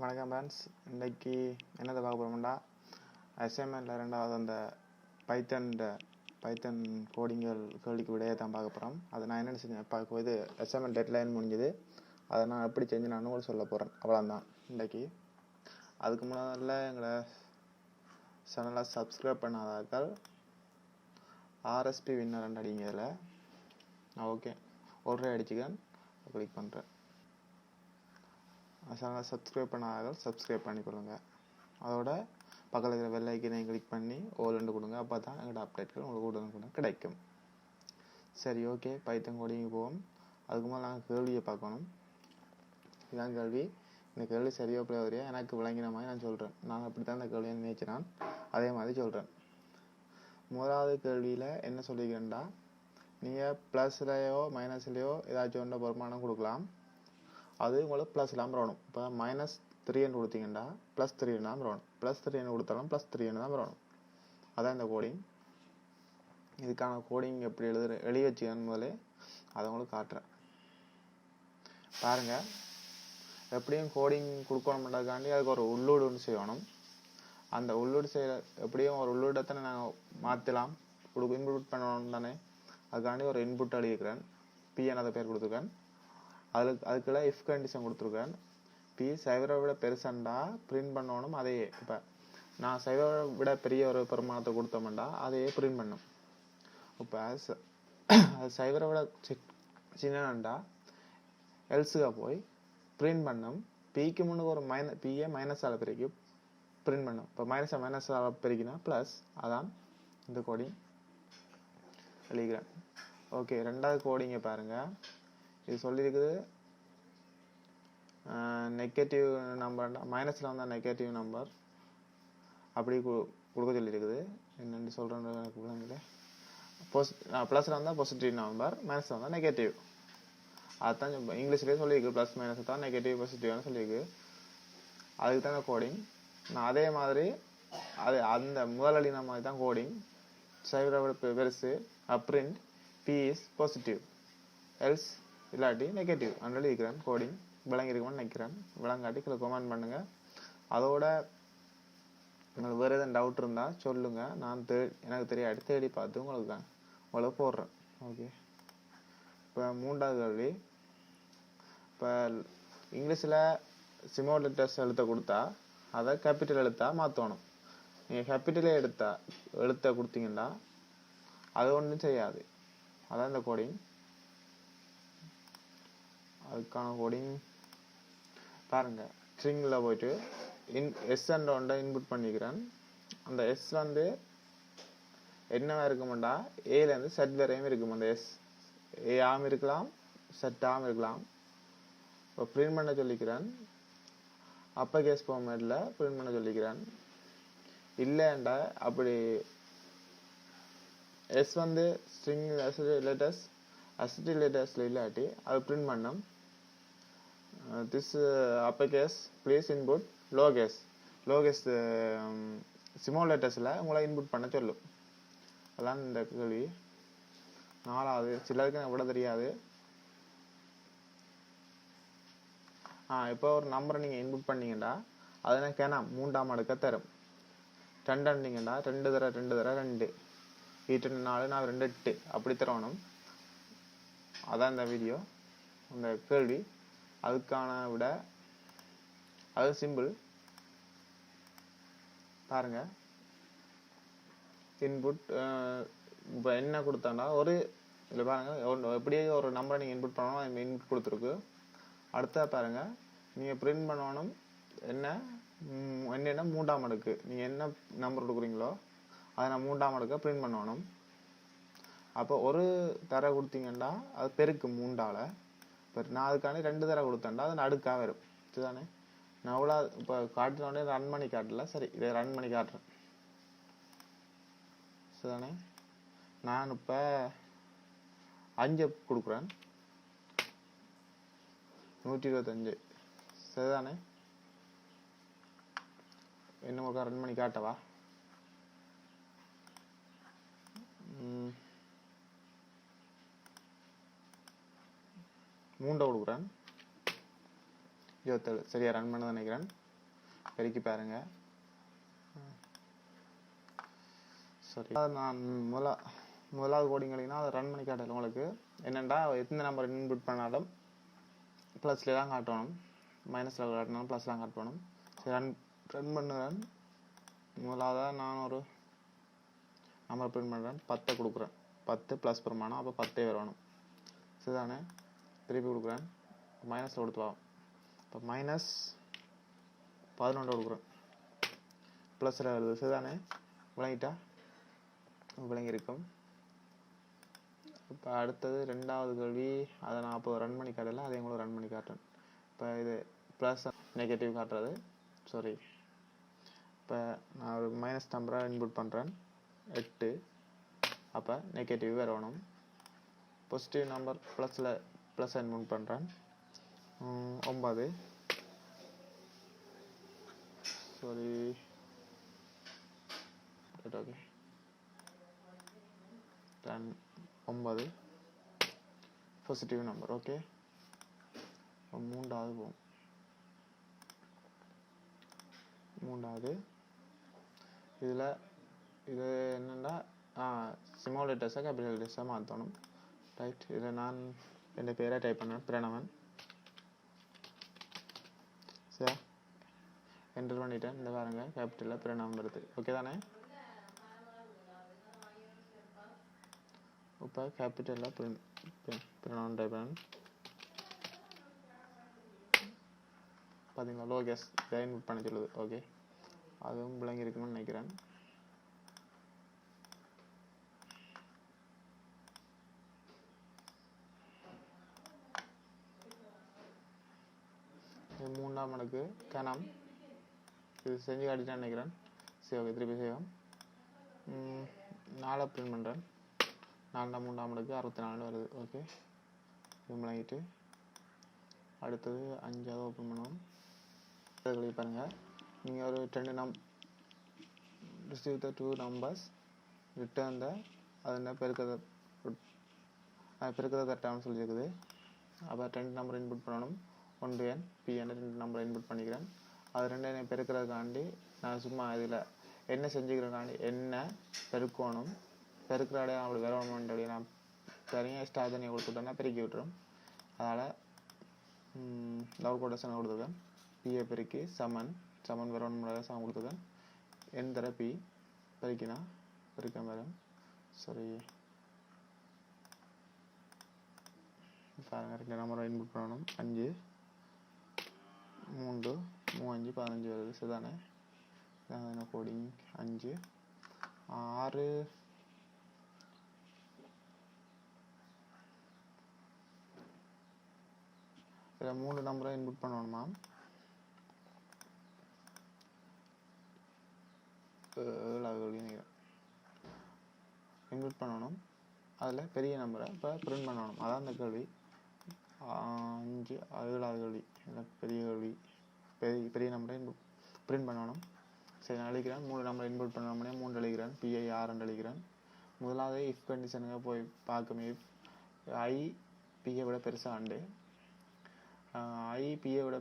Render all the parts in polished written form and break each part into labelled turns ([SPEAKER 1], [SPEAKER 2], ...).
[SPEAKER 1] வணக்கம் ஃப்ரெண்ட்ஸ். இன்றைக்கி என்னதை பார்க்க போகிறோம்னா அசைன்மெண்ட்டில் ரெண்டாவது அந்த பைத்தன் கோடிங்கள் கேள்விக்கு விடையை தான் பார்க்க போகிறோம். அதை நான் என்ன செஞ்சேன் பார்க்க இது அசைன்மெண்ட் டெட்லைன் முடிஞ்சது. அதை நான் எப்படி செஞ்சு கூட சொல்ல போகிறேன். அவ்வளோதான் இன்றைக்கி. அதுக்கு முன்னால எங்களை சேனலை சப்ஸ்கிரைப் பண்ணாதாக்கள் ஆர்எஸ்பி வின்னர் அடிங்க. இதில் ஓகே ஒரே அடிச்சுக்கன் கிளிக் பண்ணுறேன். சேனலை சப்ஸ்கிரைப் பண்ணாதால் சப்ஸ்கிரைப் பண்ணிக்கொள்ளுங்க. அதோட பக்கத்தில் இருக்கிற பெல் ஐக்கனை கிளிக் பண்ணி ஓல்ண்டு கொடுங்க. அப்போ தான் எங்களோட அப்டேட்கள் உங்களுக்கு உடனுக்குடன் கிடைக்கும். சரி, ஓகே, பைத்தன் கோடிங்க போவோம். அதுக்கு மேலே நாங்கள் கேள்வியை பார்க்கணும். இதுதான் கேள்வி. இந்த கேள்வி சரியோ பிள்ளையா எனக்கு விளங்கின மாதிரி நான் சொல்கிறேன். நான் அப்படி தான் இந்த கேள்வியை நினைச்சினான், அதே மாதிரி சொல்கிறேன். முதலாவது கேள்வியில் என்ன சொல்லிக்கிறேன்டா, நீங்கள் ப்ளஸ்லையோ மைனஸ்லையோ ஏதாச்சும் ஒன்றை பெருமானம் கொடுக்கலாம். அது உங்களுக்கு ப்ளஸ் இல்லாமல் வரணும். இப்போ -3 கொடுத்தீங்கன்னா +3 தான் வரணும். +3 கொடுத்தாலும் +3 தான் வரணும். அதான் இந்த கோடிங். இதுக்கான கோடிங் எப்படி எழுதி வச்சுக்கன்னு முதலே அதை உங்களுக்கு காட்டுறேன். பாருங்கள், எப்படியும் கோடிங் கொடுக்கணுன்றதுக்காண்டி அதுக்கு ஒரு உள்ளூடு ஒன்று செய்யணும். அந்த உள்ளூடு எப்படியும் ஒரு உள்ளூடத்தை நாங்கள் மாற்றலாம், இன்புட் பண்ணணும் தானே. அதுக்காண்டி ஒரு இன்புட் எழுதிக்கிறேன். பிஎன் அதை பேர் கொடுத்துருக்கேன். அதுக்குள்ள இஃப் கண்டிஷன் கொடுத்துருக்கேன். பி சைவரை விட பெருசாண்டா பிரிண்ட் பண்ணணும். அதையே இப்போ நான் சைவரை விட பெரிய ஒரு பெருமானத்தை கொடுத்தோம்டா அதையே பிரிண்ட் பண்ணும். இப்போ அது சைவரை விட சின்னண்டா எல்ஸுக்காக போய் பிரிண்ட் பண்ணும். பிக்கு முன்னுக்கு ஒரு பிஏ மைனஸால் பிரிக்கு பிரிண்ட் பண்ணும். இப்போ மைனஸால் பிரிக்கினா ப்ளஸ். அதான் இந்த கோடிங் எழுதிக்கிறேன். ஓகே, ரெண்டாவது கோடிங்கை பாருங்கள். இது சொல்லியிருக்குது நெகட்டிவ் நம்பர், மைனஸில் வந்தால் நெகட்டிவ் நம்பர் அப்படி கொடுக்க சொல்லியிருக்குது. என்னென்னு சொல்கிறேன்னு எனக்கு விளங்கல. ப்ளஸில் வந்தால் பாசிட்டிவ் நம்பர், மைனஸில் வந்தால் நெகட்டிவ். அதுதான் இங்கிலீஷ்லேயே சொல்லியிருக்கு. ப்ளஸ் மைனஸ் தான் நெகட்டிவ் பாசிட்டிவ்னு சொல்லியிருக்கு. அதுக்கு தான் கோடிங். நான் அதே மாதிரி அந்த முதலடின மாதிரி தான் கோடிங். சைவரை விட பெருசு அப்ரிண்ட் பி இஸ் பாசிட்டிவ் எல்ஸ் இல்லாட்டி நெகட்டிவ் அண்ட் இருக்கிறேன். கோடிங் விளங்கிருக்குமான்னு நினைக்கிறேன். விளங்காட்டி கமெண்ட் பண்ணுங்க. அதோட உங்களுக்கு வேறு எதுவும் டவுட் இருந்தால் சொல்லுங்கள். நான் எனக்கு தெரியாது தேடி பார்த்து உங்களுக்கு போடுறேன். ஓகே, இப்போ மூன்றாவது கேள்வி. இப்போ இங்கிலீஷில் ஸ்மால் லெட்டர்ஸ் எழுத்த கொடுத்தா அதை கேபிட்டல் எழுத்தாக மாற்றணும். நீங்கள் கேபிட்டலே எழுத்த கொடுத்தீங்கன்னா அது ஒன்றும் செய்யாது. அதான் இந்த கோடிங். அதுக்கான கோடிங் பாருங்கள். ஸ்ட்ரிங்கில் போயிட்டு எஸ் அண்ட் ஒன்றை இன்புட் பண்ணிக்கிறேன். அந்த எஸ் வந்து என்னவா இருக்குமாண்டா ஏலேருந்து செட் வரையும் இருக்கும். அந்த எஸ் ஏஆம் இருக்கலாம், செட்டாகவும் இருக்கலாம். இப்போ பிரிண்ட் பண்ண சொல்லிக்கிறேன். அப்பர் கேஸ் ஃபார்மேட்டில் பிரிண்ட் பண்ண சொல்லிக்கிறேன். இல்லைண்டா அப்படி எஸ் வந்து ஸ்ட்ரிங் லேட்டர்ஸில் இல்லாட்டி அது பிரிண்ட் பண்ணும். This upper case please input low case small லேட்டர்ஸில் உங்களை இன்புட் பண்ண சொல்லும். அதான் இந்த கேள்வி. நாலாவது சிலருக்கு எனக்கு கூட தெரியாது. இப்போ ஒரு நம்பரை நீங்கள் இன்புட் பண்ணீங்கன்னா அது எனக்கு ஏன்னா 3ஆம் அடுக்க தரும். 2 அண்டிங்கன்னா 2 தர 2 8 4 4 2 8 அப்படி தரணும். அதான் இந்த வீடியோ, அந்த கேள்வி. அதுக்கான விட அது சிம்பிள். பாருங்க, இன்புட் இப்போ என்ன கொடுத்தாண்டா ஒரு இல்லை பாருங்க, எப்படியே ஒரு நம்பரை நீங்கள் இன்புட் பண்ணணும். இன்புட் கொடுத்துருக்கு. அடுத்த பாருங்க, நீங்கள் பிரிண்ட் பண்ணணும். என்னென்ன 3ஆம் அடுக்கு நீங்கள் என்ன நம்பர் கொடுக்குறீங்களோ அதை நான் 3ஆம் அடுக்க பிரிண்ட் பண்ணணும். அப்போ ஒரு தர கொடுத்தீங்கன்னா அது பெருக்கு 3ஆல். இப்போ நான் அதுக்காண்டி 2 தர கொடுத்தேன்டா அது அடுக்காக வரும். இதுதானே நான் அவ்வளோ இப்போ காட்டினோடனே ரன் பண்ணி காட்டல. சரி, இதை ரன் பண்ணி காட்டுறேன். சரிதானே, நான் இப்போ 5 கொடுக்குறேன். 125. சரிதானே, என்ன ஒரு ரன் பண்ணி காட்டவா? 3 கொடுக்குறேன். 27. சரியா ரன் பண்ண நினைக்கிறேன். பெருக்கி பாருங்க. சரி, நான் முதலாவது கோடிங்கன்னா அதை ரன் பண்ணி காட்டல உங்களுக்கு. என்னென்னா எந்த நம்பர் இன்புட் பண்ணாலும் ப்ளஸில் தான் காட்டணும், மைனஸில் காட்டினாலும் ப்ளஸ் தான் காட்டணும். சரி, ரன் பண்ணுறேன். முதலாவதாக நான் ஒரு நம்பர் பிரிண்ட் பண்ணுறேன், 10 கொடுக்குறேன். 10 ப்ளஸ் பிரமாணம், அப்போ 10 வரணும். சரிதானே? திருப்பி கொடுக்குறேன், மைனஸில் கொடுத்துவாங்க. இப்போ -11 கொடுக்குறேன், ப்ளஸில் வருது. சரிதானே? விளங்கிட்டா? விளங்கியிருக்கும். இப்போ அடுத்தது ரெண்டாவது கேள்வி. அதை நான் அப்போ ரன் பண்ணி காட்டல, அதை கூட ரன் பண்ணி காட்டுறேன். இப்போ இது ப்ளஸ் நெகட்டிவ் காட்டுறது. சாரி, இப்போ நான் ஒரு மைனஸ் நம்பராக இன்புட் பண்ணுறேன், 8. அப்போ நெகட்டிவ் வரணும். பாசிட்டிவ் நம்பர் ப்ளஸ் இன்புட் பண்ணுறேன், 9. Sorry, okay, 9 positive number. Okay, மூன்றாவது போகும். மூன்றாவது இதில் இது என்னென்னா ஸ்மால் லெட்டர்ஸை கேபிட்டல் லெட்டர்ஸாக மாற்றணும். ரைட், இதில் நான் என் பேரை டைப் பண்ணேன், பிரணவன். சரி, என்டர் பண்ணிட்டேன். இந்த பாருங்க, கேபிட்டலில் பிரணவன் வருது. ஓகே தானே? இப்போ கேபிட்டலில் பிரணவன் டைப் பண்ணேன். பார்த்தீங்களா, லோ கேஸ் இதை இன்புட் பண்ண சொல்லுது. ஓகே, அதுவும் விளங்கி இருக்கணும்னு நினைக்கிறேன். மூன்றாம் மடக்கு கணம் இது செஞ்சு காட்டிட்டான்னு நினைக்கிறேன். சரி, ஓகே, திருப்பி செய்வோம். 4 பிரிண்ட் பண்ணுறேன். 4 மூன்றாம் மடக்கு 64 வருது. ஓகே, இது விளங்கிட்டு அடுத்தது 5ஆவது ஓப்பன் பண்ணுவோம். பாருங்கள், நீங்கள் ஒரு 10 receive the 2 numbers, return the அதில் பெருக்கிறத தட்டான்னு சொல்லியிருக்குது. அப்போ 10 நம்பர் இன்புட் பண்ணணும். 1n pn 2 நம்பரை இன்புட் பண்ணிக்கிறேன். அது 2 பெருக்கிறதுக்காண்டி நான் சும்மா இதில் என்ன செஞ்சுக்கிறதுக்காண்டி என்ன பெருக்கணும், பெருக்கிற இடையே அப்படி வரணும்ன்ற நான் தனியாக ஸ்டார் தனியாக கொடுத்துட்டேன்னா பெருக்கி விட்டுரும். அதனால் லவ் கோட்டேஷன் கொடுத்துருக்கேன். பிஏ பெருக்கி சமன் வரணும்ன்ற சமன் கொடுத்துருக்கேன். என் தர பி பெருக்கினா பெருக்கம் வரும். சரி, பாருங்கள், 2 நம்பரை இன்புட் பண்ணணும். 5 3 3 5 15 வருது. சரிதானே? இதான் கோடிங். 5 6 இதில் 3 நம்பரை இன்புட் பண்ணணுமா? 7 இன்புட் பண்ணணும். அதில் பெரிய நம்பரை இப்போ பிரிண்ட் பண்ணணும். அதான் அந்த கேள்வி. 5 7வது கேள்வி. பெரிய கேள்வி, பெரிய நம்பரை பிரிண்ட் பண்ணணும். சரி, நான் எழுதிக்கிறேன். 3 நம்பரை இன்புட் பண்ணோம்னே 3 எழுதிக்கிறேன். பிஐ 6 எழுதிக்கிறேன். முதலாவது இஃப் கண்டிஷனுக்கு போய் பார்க்கும். இஃப் ஐ பிஐ விட பெருசாண்டு, ஐ பிஐ விட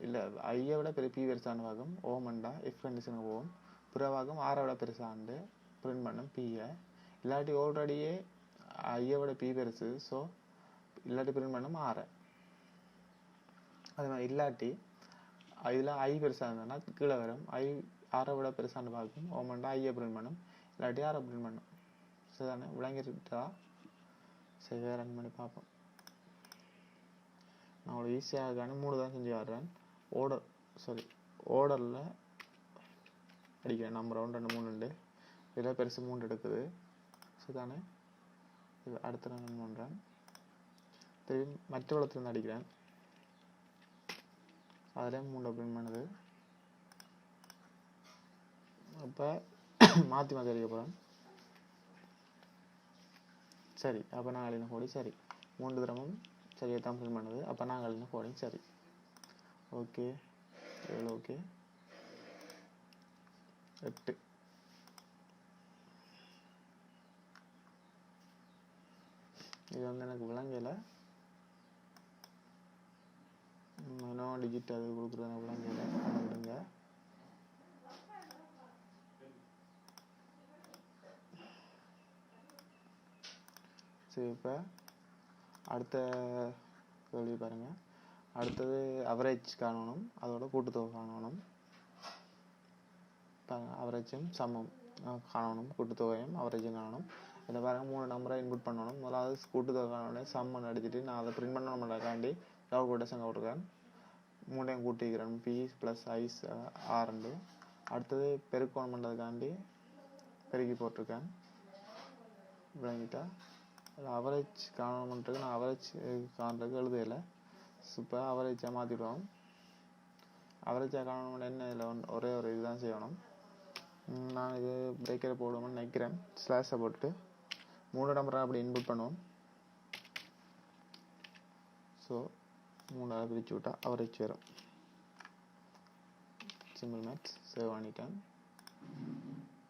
[SPEAKER 1] இல்லை, ஐயை விட பி பெருசான்னு பார்க்கும். ஓமண்டா இஃப் கண்டிஷனுக்கு போகும். பிறவாகும் 6 விட பெருசாண்டு பிரிண்ட் பண்ணும் பிஐ. இல்லாட்டி ஆல்ரெடியே ஐயை விட பி பெருசு, ஸோ இல்லாட்டி பிரிண்ட் பண்ணும் 6. அது மாதிரி இல்லாட்டி இதில் ஐ பெருசாக இருந்ததுன்னா கீழே வரும். ஐ 6 விட பெருசான்னு பார்க்கும். ஓமண்டா ஐயை பிரிண்ட் பண்ணும், இல்லாட்டி 6 பிரிண்ட் பண்ணும். சரிதானே? விளங்கிட்டா? சரி, ரன் பண்ணி பார்ப்போம். நான் அவ்வளோ ஈஸியாக 3 தான் செஞ்சு வர்றேன். ஓர்டரில் அடிக்கிறேன். நம்பர் 1 2 3 2 இதில் பெருசு 3 எடுக்குது. சரிதானே? இது அடுத்த ரன் பண்ணுறேன். திரும்பி மற்ற வளத்துலேருந்து அடிக்கிறேன். அதில் 3 பிரிண்ட் பண்ணுது. அப்போ மாற்றி அடிக்க போகிறேன். சரி, அப்போ நான் அழின கோடி சரி. 3 தரமும் சரியாக தான் பிரிண்ட் பண்ணுது. அப்போ நாங்கள் அழின கோடிங் சரி. ஓகே, 7 ஓகே, 8 இது எனக்கு விளங்கலை. இன்னும் டிஜிட் அது கொடுக்குறது எனக்கு விளங்கலை. விடுங்க. சரி, இப்போ அடுத்த கேள்வி பாருங்கள். அடுத்தது அவரேஜ் காணணும், அதோட கூட்டுத்தொகை காணணும். அவரேஜும் சமம் காணணும், கூட்டுத்தொகையும் அவரேஜும் காணணும். இதில் பாருங்கள் 3 நம்பரை இன்புட் பண்ணணும். முதலாவது கூட்டுத்தொகை காணணும், சம்மன் அடிச்சுட்டு நான் அதை பிரிண்ட் பண்ணணும்ன்றக்காண்டி கால்குலேஷன் விட்ருக்கேன். 3ஐயும் கூட்டிக்கிறேன், பி ப்ளஸ் ஐஸ் ஆரண்டு. அடுத்தது பெருக்கோணம் பண்ணுறதுக்காண்டி பெருக்கி போட்டிருக்கேன். விளங்கிட்டா? அவரேஜ் காணணுன்றது நான் அவரேஜ் காண்றதுக்கு எழுதையில. இப்போ அவரேஜாக மாற்றிடுவோம். அவரேஜாக காணணும்னு என்ன, இதில் ஒரே ஒரு இதுதான் செய்யணும். நான் இது பிரேக்கரை போடுவோம்னு நினைக்கிறேன். ஸ்லாஷை போட்டுட்டு 3 நம்பரை அப்படி இன்புட் பண்ணுவோம். ஸோ 3 பிரித்து விட்டால் அவரேஜ் வரும். சிம்பிள் மேத்ஸ் சேவ் பண்ணிட்டேன்,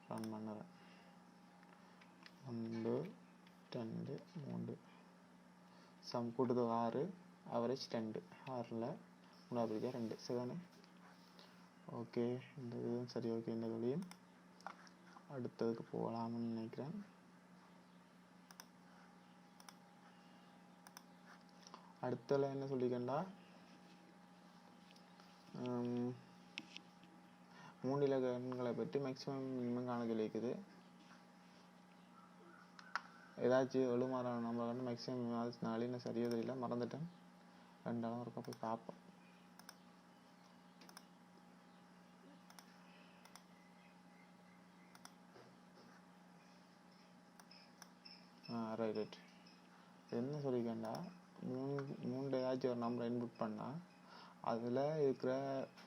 [SPEAKER 1] ரன் பண்ணுறேன். 1 2 3 சம் கூட்டுத்தொகை 6, அவரேஜ் 2. 6ல் 3 பிரிக்க 2. சரிதானே? ஓகே, இந்த இதுவும் சரி. ஓகே, இந்த வழியும் அடுத்ததுக்கு போகலாம்னு நினைக்கிறேன். அடுத்ததில் என்ன சொல்லிக்கண்டா, 3 இலக்க எண்களை பற்றி மேக்ஸிமம் மினிமம் காண சொல்லியிருக்குது. ஏதாச்சும் எழுமாறான நம்பரை வந்து மேக்ஸிமம் அது நாளைக்கு சரியாக தெரியல, மறந்துட்டேன். 2 அளவு இருக்க போய் பார்ப்போம். ரைட். என்ன சொல்லிக்கண்டா, 3 ஏதாச்சும் ஒரு நம்பரை இன்புட் பண்ணால் அதில் இருக்கிற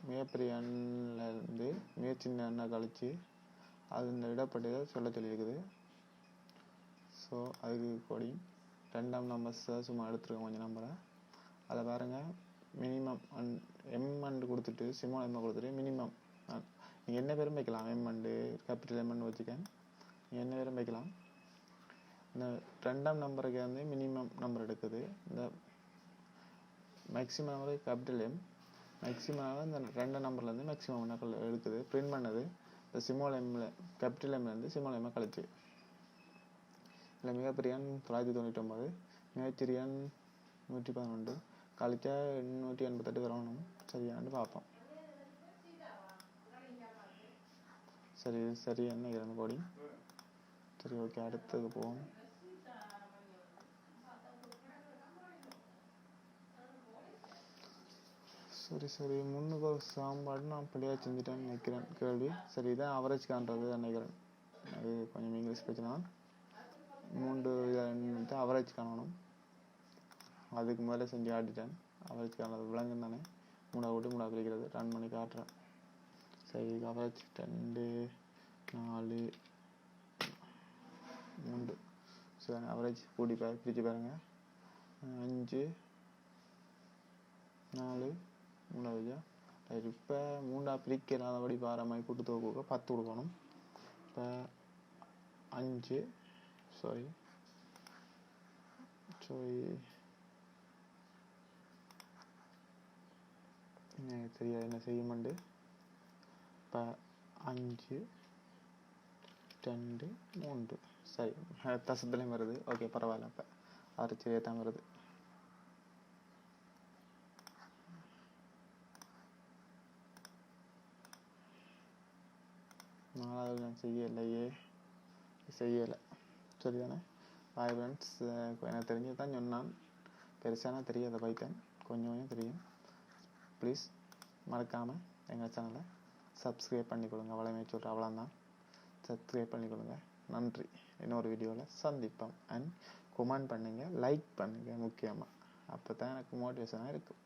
[SPEAKER 1] மிகப்பெரிய எண்ணிலேருந்து மிக சின்ன எண்ணை கழித்து அது இந்த இடப்பட்டதை சொல்ல சொல்லியிருக்குது. ஸோ அதுக்கு கோடி 2ஆம் நம்பர்ஸை சும்மா எடுத்துருக்கோம் கொஞ்சம் நம்பரை. அதை பாருங்கள், மினிமம் எம் அண்டு கொடுத்துட்டு சிம்மோ எம்மை கொடுத்துட்டு மினிமம் நீங்கள் என்ன பேரும் வைக்கலாம். எம் அண்டு கேபிட்டல் எம்ன்னு வச்சுக்கேன், நீங்கள் என்ன பேரும் வைக்கலாம். இந்த 2ஆம் நம்பருக்கு வந்து மினிமம் நம்பர் எடுக்குது. இந்த maximum number capital M, maximum இந்த 2 நம்பர்லேருந்து மேக்ஸிமம் எடுக்குது. பிரிண்ட் பண்ணது இந்த சிம்மோல் எம்மில் கேபிட்டல் எம்லேருந்து சிம்மோல் எம்மை கழிச்சு. இல்லை மிகப்பெரிய எண் 999, மிகச்சிறிய எண் 111, கழிச்சா 888 வரணும். சரியானு பார்ப்போம். சரி என்ன 2 கோடி. சரி, ஓகே, அடுத்தது போவோம். சரி, முன்னுக்கு ஒரு சாம்பாடு நான் அப்படியே செஞ்சுட்டேன்னு நினைக்கிறேன். கேள்வி சரி, இதான் அவரேஜ் காண்றது நினைக்கிறேன். அது கொஞ்சம் இங்கிலீஷ் பிரச்சனை. 3 இதை அவரேஜ் காணணும். அதுக்கு மேலே செஞ்சு ஆடிட்டேன். அவரேஜ் காணது விலங்கு தானே. 3 விட்டு 3 பிரிக்கிறது. ரன் பண்ணி காட்டுறேன். சரி, அவரேஜ் 2 4 3. சரி, அவரேஜ் கூட்டி பிரித்து பாருங்க. 5 4 3. இப்போ 3 பிரிக்கலாதபடி பார மாதிரி கூட்டுத்தொகை கொடுக்க 10 கொடுக்கணும். இப்போ 5 சாரி தெரியாது என்ன செய்யுமெண்டு. இப்போ 5 2 3. சரி, தசத்துலேயும் வருது. ஓகே, பரவாயில்ல. இப்போ அது சரியாக தான் வருது. நாலாவது நான் செய்யலை. சரிதானே? Bye friends. எனக்கு தெரிஞ்சது தான் சொன்னான். பெருசானா தெரியாத பைத்தன், கொஞ்சம் தெரியும். ப்ளீஸ் மறக்காமல் எங்கள் சேனலை சப்ஸ்கிரைப் பண்ணிக்கொள்ளுங்க. அவ்வளோமே சொல்கிறேன், அவ்வளோதான். சப்ஸ்கிரைப் பண்ணிக்கொள்ளுங்க. நன்றி. இன்னொரு வீடியோவில் சந்திப்போம். அண்ட் கமெண்ட் பண்ணுங்கள், லைக் பண்ணுங்கள். முக்கியமாக அப்போ தான் எனக்கு மோட்டிவேஷனாக இருக்கும்.